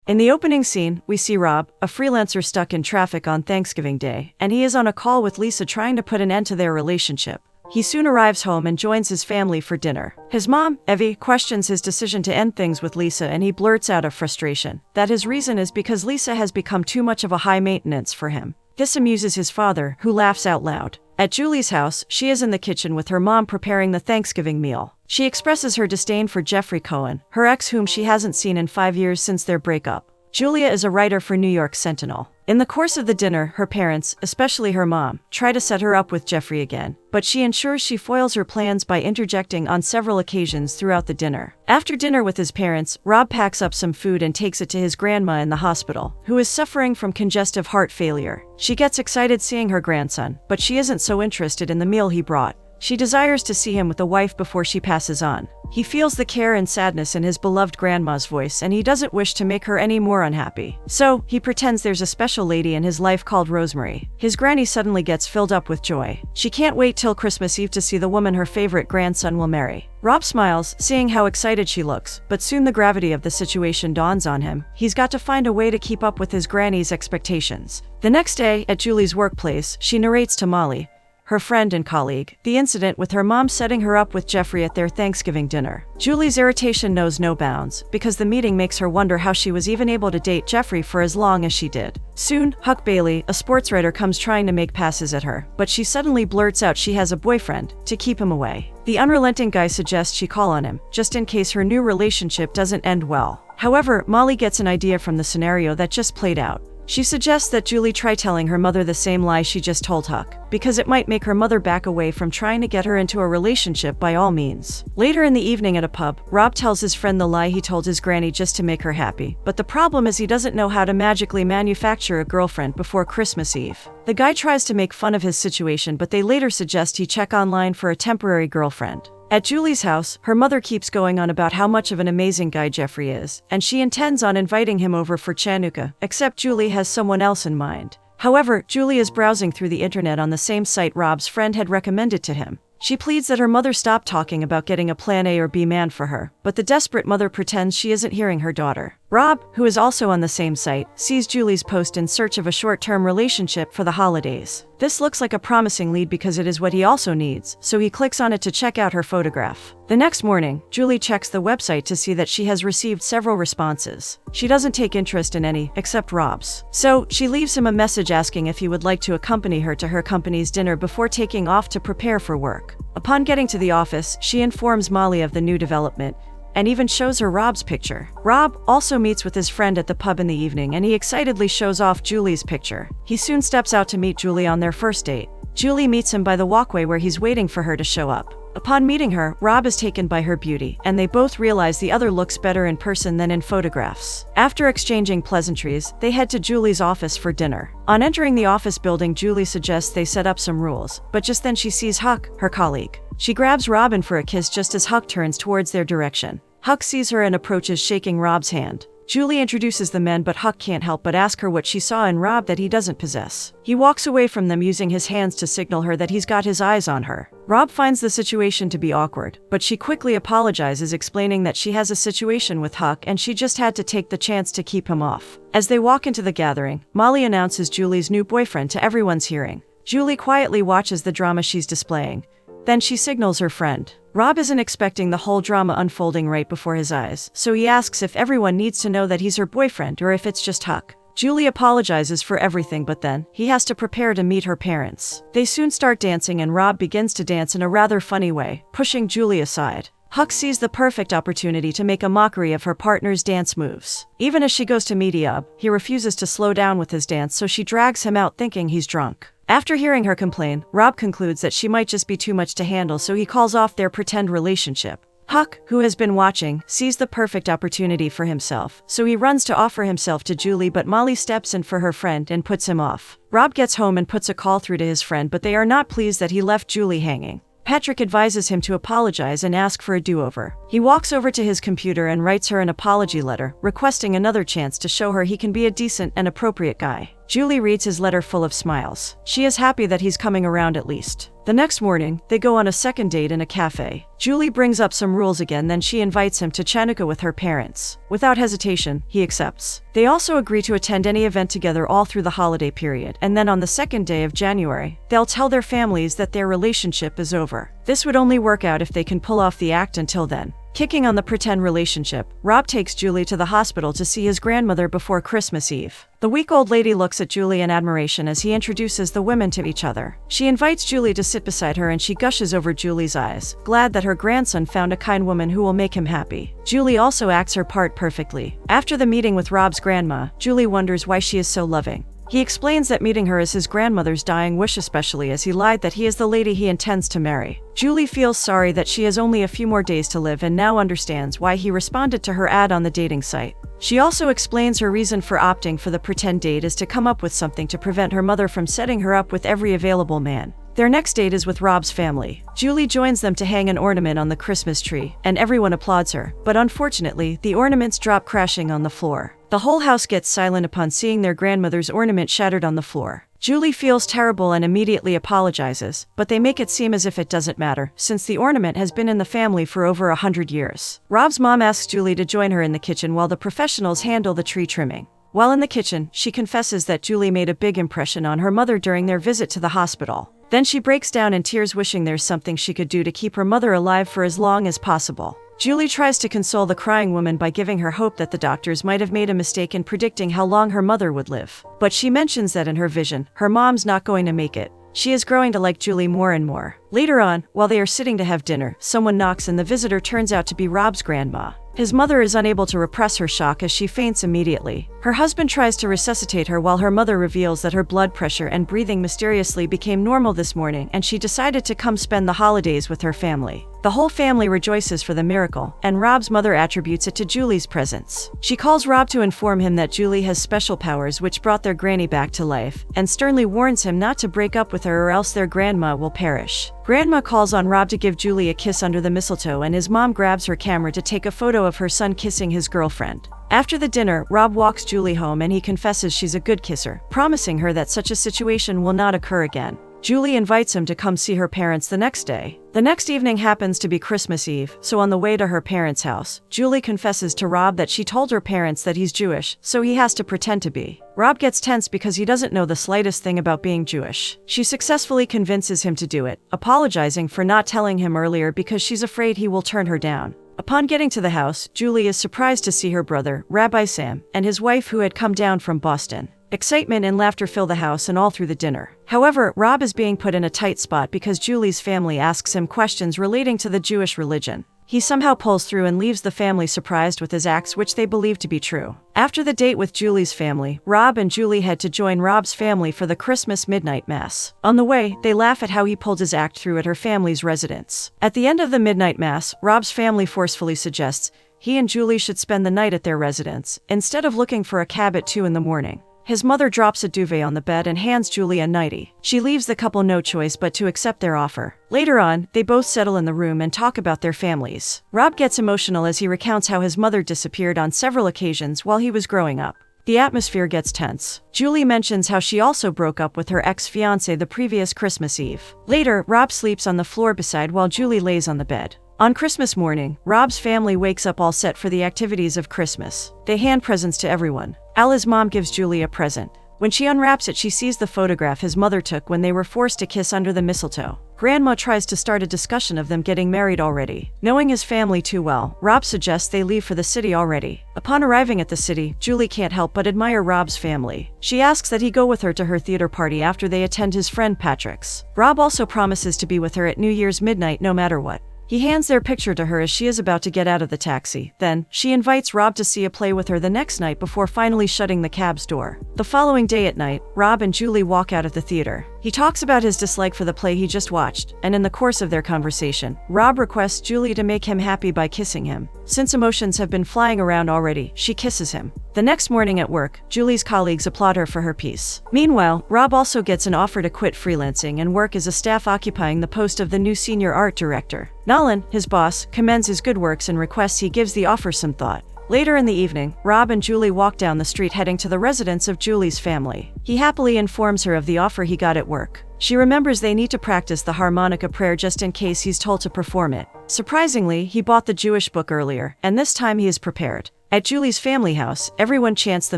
In the opening scene, we see Rob, a freelancer stuck in traffic on Thanksgiving Day, and he is on a call with Lisa trying to put an end to their relationship. He soon arrives home and joins his family for dinner. His mom, Evie, questions his decision to end things with Lisa, and he blurts out of frustration that his reason is because Lisa has become too much of a high maintenance for him. This amuses his father, who laughs out loud. At Julie's house, she is in the kitchen with her mom preparing the Thanksgiving meal. She expresses her disdain for Jeffrey Cohen, her ex whom she hasn't seen in 5 years since their breakup. Julia is a writer for New York Sentinel. In the course of the dinner, her parents, especially her mom, try to set her up with Jeffrey again, but she ensures she foils her plans by interjecting on several occasions throughout the dinner. After dinner with his parents, Rob packs up some food and takes it to his grandma in the hospital, who is suffering from congestive heart failure. She gets excited seeing her grandson, but she isn't so interested in the meal he brought. She desires to see him with a wife before she passes on. He feels the care and sadness in his beloved grandma's voice, and he doesn't wish to make her any more unhappy. So, he pretends there's a special lady in his life called Rosemary. His granny suddenly gets filled up with joy. She can't wait till Christmas Eve to see the woman her favorite grandson will marry. Rob smiles, seeing how excited she looks, but soon the gravity of the situation dawns on him. He's got to find a way to keep up with his granny's expectations. The next day, at Julie's workplace, she narrates to Molly, her friend and colleague, the incident with her mom setting her up with Jeffrey at their Thanksgiving dinner. Julie's irritation knows no bounds, because the meeting makes her wonder how she was even able to date Jeffrey for as long as she did. Soon, Huck Bailey, a sports writer, comes trying to make passes at her, but she suddenly blurts out she has a boyfriend, to keep him away. The unrelenting guy suggests she call on him, just in case her new relationship doesn't end well. However, Molly gets an idea from the scenario that just played out. She suggests that Julie try telling her mother the same lie she just told Huck, because it might make her mother back away from trying to get her into a relationship by all means. Later in the evening at a pub, Rob tells his friend the lie he told his granny just to make her happy, but the problem is he doesn't know how to magically manufacture a girlfriend before Christmas Eve. The guy tries to make fun of his situation, but they later suggest he check online for a temporary girlfriend. At Julie's house, her mother keeps going on about how much of an amazing guy Jeffrey is, and she intends on inviting him over for Chanukah, except Julie has someone else in mind. However, Julie is browsing through the internet on the same site Rob's friend had recommended to him. She pleads that her mother stop talking about getting a plan A or B man for her, but the desperate mother pretends she isn't hearing her daughter. Rob, who is also on the same site, sees Julie's post in search of a short-term relationship for the holidays. This looks like a promising lead because it is what he also needs, so he clicks on it to check out her photograph. The next morning, Julie checks the website to see that she has received several responses. She doesn't take interest in any, except Rob's. So, she leaves him a message asking if he would like to accompany her to her company's dinner before taking off to prepare for work. Upon getting to the office, she informs Molly of the new development, and even shows her Rob's picture. Rob also meets with his friend at the pub in the evening, and he excitedly shows off Julie's picture. He soon steps out to meet Julie on their first date. Julie meets him by the walkway where he's waiting for her to show up. Upon meeting her, Rob is taken by her beauty, and they both realize the other looks better in person than in photographs. After exchanging pleasantries, they head to Julie's office for dinner. On entering the office building, Julie suggests they set up some rules, but just then she sees Huck, her colleague. She grabs Rob in for a kiss just as Huck turns towards their direction. Huck sees her and approaches, shaking Rob's hand. Julie introduces the men, but Huck can't help but ask her what she saw in Rob that he doesn't possess. He walks away from them using his hands to signal her that he's got his eyes on her. Rob finds the situation to be awkward, but she quickly apologizes, explaining that she has a situation with Huck and she just had to take the chance to keep him off. As they walk into the gathering, Molly announces Julie's new boyfriend to everyone's hearing. Julie quietly watches the drama she's displaying. Then she signals her friend. Rob isn't expecting the whole drama unfolding right before his eyes, so he asks if everyone needs to know that he's her boyfriend or if it's just Huck. Julie apologizes for everything, but then he has to prepare to meet her parents. They soon start dancing, and Rob begins to dance in a rather funny way, pushing Julie aside. Huck sees the perfect opportunity to make a mockery of her partner's dance moves. Even as she goes to meet Yob, he refuses to slow down with his dance, so she drags him out thinking he's drunk. After hearing her complain, Rob concludes that she might just be too much to handle, so he calls off their pretend relationship. Huck, who has been watching, sees the perfect opportunity for himself, so he runs to offer himself to Julie, but Molly steps in for her friend and puts him off. Rob gets home and puts a call through to his friend, but they are not pleased that he left Julie hanging. Patrick advises him to apologize and ask for a do-over. He walks over to his computer and writes her an apology letter, requesting another chance to show her he can be a decent and appropriate guy. Julie reads his letter full of smiles. She is happy that he's coming around at least. The next morning, they go on a second date in a cafe. Julie brings up some rules again, then she invites him to Chanukah with her parents. Without hesitation, he accepts. They also agree to attend any event together all through the holiday period, and then on the second day of January, they'll tell their families that their relationship is over. This would only work out if they can pull off the act until then. Kicking on the pretend relationship, Rob takes Julie to the hospital to see his grandmother before Christmas Eve. The weak-old lady looks at Julie in admiration as he introduces the women to each other. She invites Julie to sit beside her and she gushes over Julie's eyes, glad that her grandson found a kind woman who will make him happy. Julie also acts her part perfectly. After the meeting with Rob's grandma, Julie wonders why she is so loving. He explains that meeting her is his grandmother's dying wish, especially as he lied that he is the lady he intends to marry. Julie feels sorry that she has only a few more days to live and now understands why he responded to her ad on the dating site. She also explains her reason for opting for the pretend date is to come up with something to prevent her mother from setting her up with every available man. Their next date is with Rob's family. Julie joins them to hang an ornament on the Christmas tree, and everyone applauds her, but unfortunately, the ornaments drop crashing on the floor. The whole house gets silent upon seeing their grandmother's ornament shattered on the floor. Julie feels terrible and immediately apologizes, but they make it seem as if it doesn't matter, since the ornament has been in the family for over 100 years. Rob's mom asks Julie to join her in the kitchen while the professionals handle the tree trimming. While in the kitchen, she confesses that Julie made a big impression on her mother during their visit to the hospital. Then she breaks down in tears, wishing there's something she could do to keep her mother alive for as long as possible. Julie tries to console the crying woman by giving her hope that the doctors might have made a mistake in predicting how long her mother would live. But she mentions that in her vision, her mom's not going to make it. She is growing to like Julie more and more. Later on, while they are sitting to have dinner, someone knocks and the visitor turns out to be Rob's grandma. His mother is unable to repress her shock as she faints immediately. Her husband tries to resuscitate her while her mother reveals that her blood pressure and breathing mysteriously became normal this morning and she decided to come spend the holidays with her family. The whole family rejoices for the miracle, and Rob's mother attributes it to Julie's presence. She calls Rob to inform him that Julie has special powers which brought their granny back to life, and sternly warns him not to break up with her or else their grandma will perish. Grandma calls on Rob to give Julie a kiss under the mistletoe, and his mom grabs her camera to take a photo of her son kissing his girlfriend. After the dinner, Rob walks Julie home and he confesses she's a good kisser, promising her that such a situation will not occur again. Julie invites him to come see her parents the next day. The next evening happens to be Christmas Eve, so on the way to her parents' house, Julie confesses to Rob that she told her parents that he's Jewish, so he has to pretend to be. Rob gets tense because he doesn't know the slightest thing about being Jewish. She successfully convinces him to do it, apologizing for not telling him earlier because she's afraid he will turn her down. Upon getting to the house, Julie is surprised to see her brother, Rabbi Sam, and his wife who had come down from Boston. Excitement and laughter fill the house and all through the dinner. However, Rob is being put in a tight spot because Julie's family asks him questions relating to the Jewish religion. He somehow pulls through and leaves the family surprised with his acts, which they believe to be true. After the date with Julie's family, Rob and Julie head to join Rob's family for the Christmas midnight mass. On the way, they laugh at how he pulled his act through at her family's residence. At the end of the midnight mass, Rob's family forcefully suggests he and Julie should spend the night at their residence, instead of looking for a cab at 2 in the morning. His mother drops a duvet on the bed and hands Julie a nightie. She leaves the couple no choice but to accept their offer. Later on, they both settle in the room and talk about their families. Rob gets emotional as he recounts how his mother disappeared on several occasions while he was growing up. The atmosphere gets tense. Julie mentions how she also broke up with her ex-fiancé the previous Christmas Eve. Later, Rob sleeps on the floor beside while Julie lays on the bed. On Christmas morning, Rob's family wakes up all set for the activities of Christmas. They hand presents to everyone. Ali's mom gives Julie a present. When she unwraps it, she sees the photograph his mother took when they were forced to kiss under the mistletoe. Grandma tries to start a discussion of them getting married already. Knowing his family too well, Rob suggests they leave for the city already. Upon arriving at the city, Julie can't help but admire Rob's family. She asks that he go with her to her theater party after they attend his friend Patrick's. Rob also promises to be with her at New Year's midnight no matter what. He hands their picture to her as she is about to get out of the taxi. Then, she invites Rob to see a play with her the next night before finally shutting the cab's door. The following day at night, Rob and Julie walk out of the theater. He talks about his dislike for the play he just watched, and in the course of their conversation, Rob requests Julie to make him happy by kissing him. Since emotions have been flying around already, she kisses him. The next morning at work, Julie's colleagues applaud her for her piece. Meanwhile, Rob also gets an offer to quit freelancing and work as a staff occupying the post of the new senior art director. Nolan, his boss, commends his good works and requests he gives the offer some thought. Later in the evening, Rob and Julie walk down the street heading to the residence of Julie's family. He happily informs her of the offer he got at work. She remembers they need to practice the harmonica prayer just in case he's told to perform it. Surprisingly, he bought the Jewish book earlier, and this time he is prepared. At Julie's family house, everyone chants the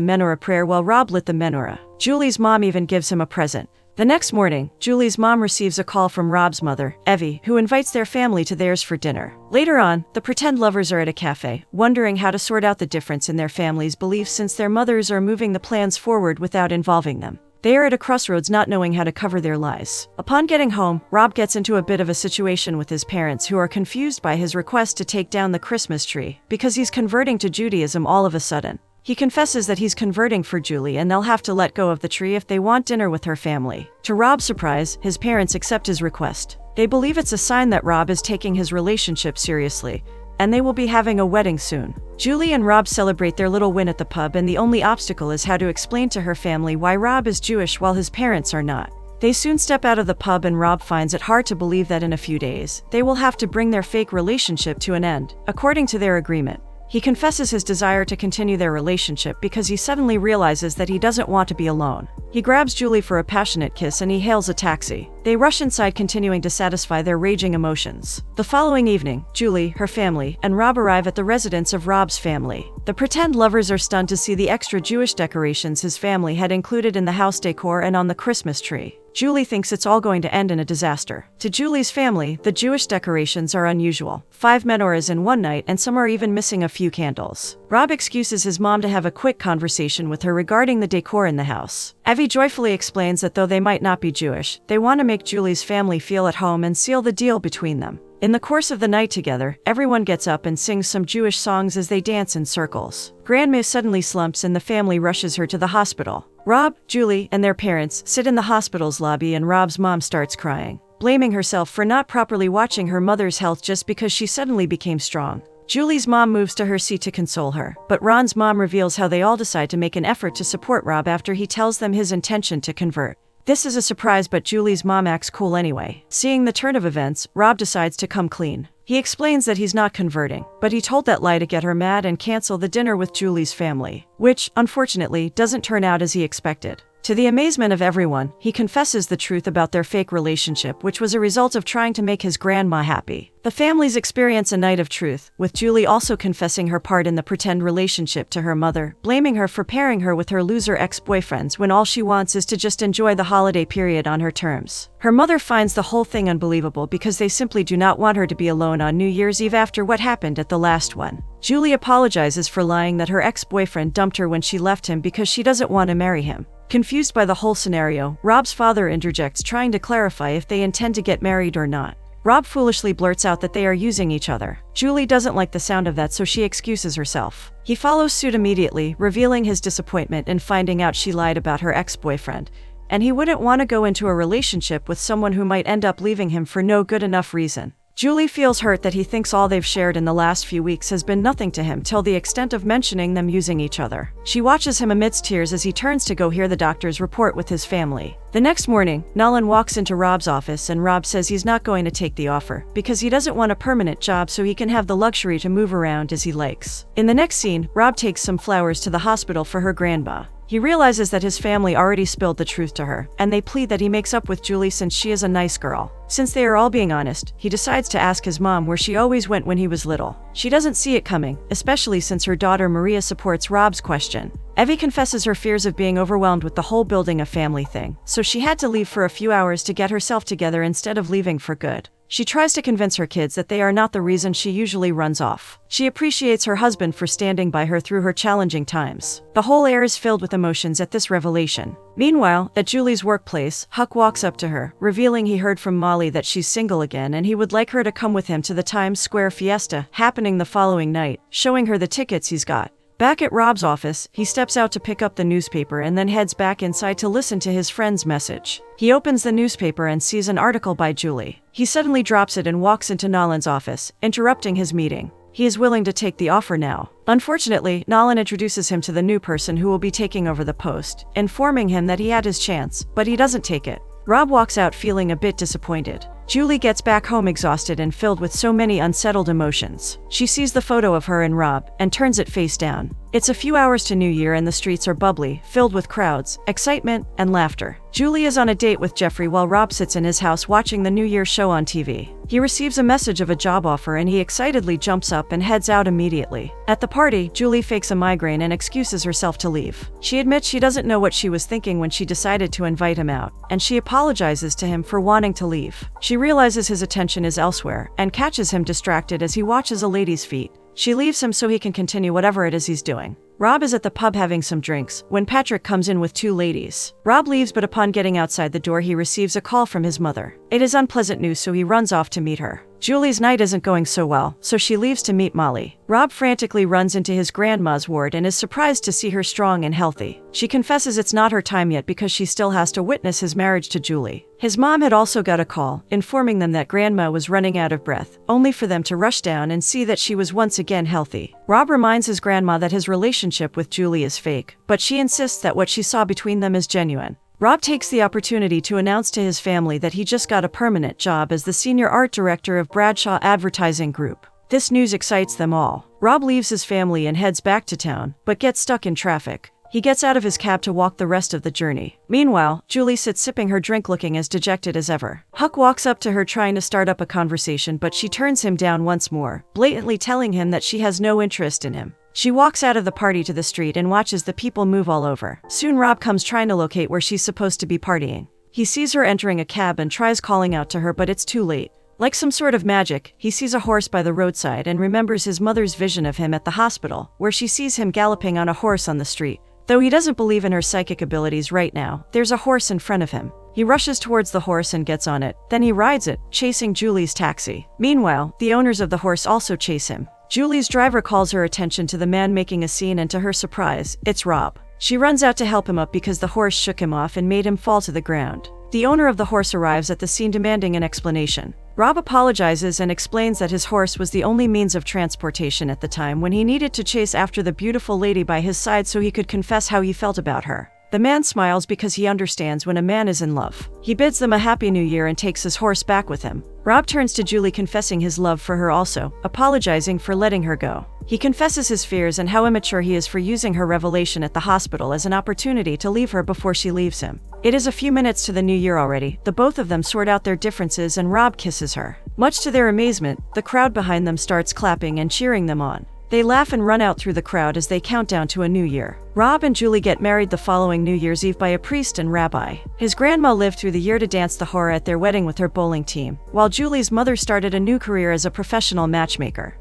menorah prayer while Rob lit the menorah. Julie's mom even gives him a present. The next morning, Julie's mom receives a call from Rob's mother, Evie, who invites their family to theirs for dinner. Later on, the pretend lovers are at a cafe, wondering how to sort out the difference in their family's beliefs since their mothers are moving the plans forward without involving them. They are at a crossroads not knowing how to cover their lies. Upon getting home, Rob gets into a bit of a situation with his parents who are confused by his request to take down the Christmas tree because he's converting to Judaism all of a sudden. He confesses that he's converting for Julie and they'll have to let go of the tree if they want dinner with her family. To Rob's surprise, his parents accept his request. They believe it's a sign that Rob is taking his relationship seriously, and they will be having a wedding soon. Julie and Rob celebrate their little win at the pub, and the only obstacle is how to explain to her family why Rob is Jewish while his parents are not. They soon step out of the pub and Rob finds it hard to believe that in a few days, they will have to bring their fake relationship to an end, according to their agreement. He confesses his desire to continue their relationship because he suddenly realizes that he doesn't want to be alone. He grabs Julie for a passionate kiss and he hails a taxi. They rush inside, continuing to satisfy their raging emotions. The following evening, Julie, her family, and Rob arrive at the residence of Rob's family. The pretend lovers are stunned to see the extra Jewish decorations his family had included in the house decor and on the Christmas tree. Julie thinks it's all going to end in a disaster. To Julie's family, the Jewish decorations are unusual. 5 menorahs in one night, and some are even missing a few candles. Rob excuses his mom to have a quick conversation with her regarding the decor in the house. Evie joyfully explains that though they might not be Jewish, they want to make Julie's family feel at home and seal the deal between them. In the course of the night together, everyone gets up and sings some Jewish songs as they dance in circles. Grandma suddenly slumps and the family rushes her to the hospital. Rob, Julie, and their parents sit in the hospital's lobby and Rob's mom starts crying, blaming herself for not properly watching her mother's health just because she suddenly became strong. Julie's mom moves to her seat to console her, but Ron's mom reveals how they all decide to make an effort to support Rob after he tells them his intention to convert. This is a surprise, but Julie's mom acts cool anyway. Seeing the turn of events, Rob decides to come clean. He explains that he's not converting, but he told that lie to get her mad and cancel the dinner with Julie's family, which, unfortunately, doesn't turn out as he expected. To the amazement of everyone, he confesses the truth about their fake relationship, which was a result of trying to make his grandma happy. The families experience a night of truth, with Julie also confessing her part in the pretend relationship to her mother, blaming her for pairing her with her loser ex-boyfriends when all she wants is to just enjoy the holiday period on her terms. Her mother finds the whole thing unbelievable because they simply do not want her to be alone on New Year's Eve after what happened at the last one. Julie apologizes for lying that her ex-boyfriend dumped her when she left him because she doesn't want to marry him. Confused by the whole scenario, Rob's father interjects, trying to clarify if they intend to get married or not. Rob foolishly blurts out that they are using each other. Julie doesn't like the sound of that, so she excuses herself. He follows suit immediately, revealing his disappointment in finding out she lied about her ex-boyfriend, and he wouldn't want to go into a relationship with someone who might end up leaving him for no good enough reason. Julie feels hurt that he thinks all they've shared in the last few weeks has been nothing to him till the extent of mentioning them using each other. She watches him amidst tears as he turns to go hear the doctor's report with his family. The next morning, Nolan walks into Rob's office and Rob says he's not going to take the offer because he doesn't want a permanent job so he can have the luxury to move around as he likes. In the next scene, Rob takes some flowers to the hospital for her grandma. He realizes that his family already spilled the truth to her, and they plead that he makes up with Julie since she is a nice girl. Since they are all being honest, he decides to ask his mom where she always went when he was little. She doesn't see it coming, especially since her daughter Maria supports Rob's question. Evie confesses her fears of being overwhelmed with the whole building a family thing, so she had to leave for a few hours to get herself together instead of leaving for good. She tries to convince her kids that they are not the reason she usually runs off. She appreciates her husband for standing by her through her challenging times. The whole air is filled with emotions at this revelation. Meanwhile, at Julie's workplace, Huck walks up to her, revealing he heard from Molly that she's single again and he would like her to come with him to the Times Square fiesta happening the following night, showing her the tickets he's got. Back at Rob's office, he steps out to pick up the newspaper and then heads back inside to listen to his friend's message. He opens the newspaper and sees an article by Julie. He suddenly drops it and walks into Nolan's office, interrupting his meeting. He is willing to take the offer now. Unfortunately, Nolan introduces him to the new person who will be taking over the post, informing him that he had his chance, but he doesn't take it. Rob walks out feeling a bit disappointed. Julie gets back home exhausted and filled with so many unsettled emotions. She sees the photo of her and Rob and turns it face down. It's a few hours to New Year and the streets are bubbly, filled with crowds, excitement, and laughter. Julie is on a date with Jeffrey while Rob sits in his house watching the New Year show on TV. He receives a message of a job offer and he excitedly jumps up and heads out immediately. At the party, Julie fakes a migraine and excuses herself to leave. She admits she doesn't know what she was thinking when she decided to invite him out, and she apologizes to him for wanting to leave. She realizes his attention is elsewhere and catches him distracted as he watches a lady's feet. She leaves him so he can continue whatever it is he's doing. Rob is at the pub having some drinks when Patrick comes in with 2 ladies. Rob leaves, but upon getting outside the door he receives a call from his mother. It is unpleasant news, so he runs off to meet her. Julie's night isn't going so well, so she leaves to meet Molly. Rob frantically runs into his grandma's ward and is surprised to see her strong and healthy. She confesses it's not her time yet because she still has to witness his marriage to Julie. His mom had also got a call, informing them that grandma was running out of breath, only for them to rush down and see that she was once again healthy. Rob reminds his grandma that his relationship with Julie is fake, but she insists that what she saw between them is genuine. Rob takes the opportunity to announce to his family that he just got a permanent job as the senior art director of Bradshaw Advertising Group. This news excites them all. Rob leaves his family and heads back to town, but gets stuck in traffic. He gets out of his cab to walk the rest of the journey. Meanwhile, Julie sits sipping her drink looking as dejected as ever. Huck walks up to her trying to start up a conversation, but she turns him down once more, blatantly telling him that she has no interest in him. She walks out of the party to the street and watches the people move all over. Soon Rob comes trying to locate where she's supposed to be partying. He sees her entering a cab and tries calling out to her, but it's too late. Like some sort of magic, he sees a horse by the roadside and remembers his mother's vision of him at the hospital, where she sees him galloping on a horse on the street. Though he doesn't believe in her psychic abilities right now, there's a horse in front of him. He rushes towards the horse and gets on it. Then he rides it, chasing Julie's taxi. Meanwhile, the owners of the horse also chase him. Julie's driver calls her attention to the man making a scene, and to her surprise, it's Rob. She runs out to help him up because the horse shook him off and made him fall to the ground. The owner of the horse arrives at the scene demanding an explanation. Rob apologizes and explains that his horse was the only means of transportation at the time when he needed to chase after the beautiful lady by his side so he could confess how he felt about her. The man smiles because he understands when a man is in love. He bids them a happy new year and takes his horse back with him. Rob turns to Julie, confessing his love for her also, apologizing for letting her go. He confesses his fears and how immature he is for using her revelation at the hospital as an opportunity to leave her before she leaves him. It is a few minutes to the new year already. The both of them sort out their differences and Rob kisses her. Much to their amazement, the crowd behind them starts clapping and cheering them on. They laugh and run out through the crowd as they count down to a new year. Rob and Julie get married the following New Year's Eve by a priest and rabbi. His grandma lived through the year to dance the hora at their wedding with her bowling team, while Julie's mother started a new career as a professional matchmaker.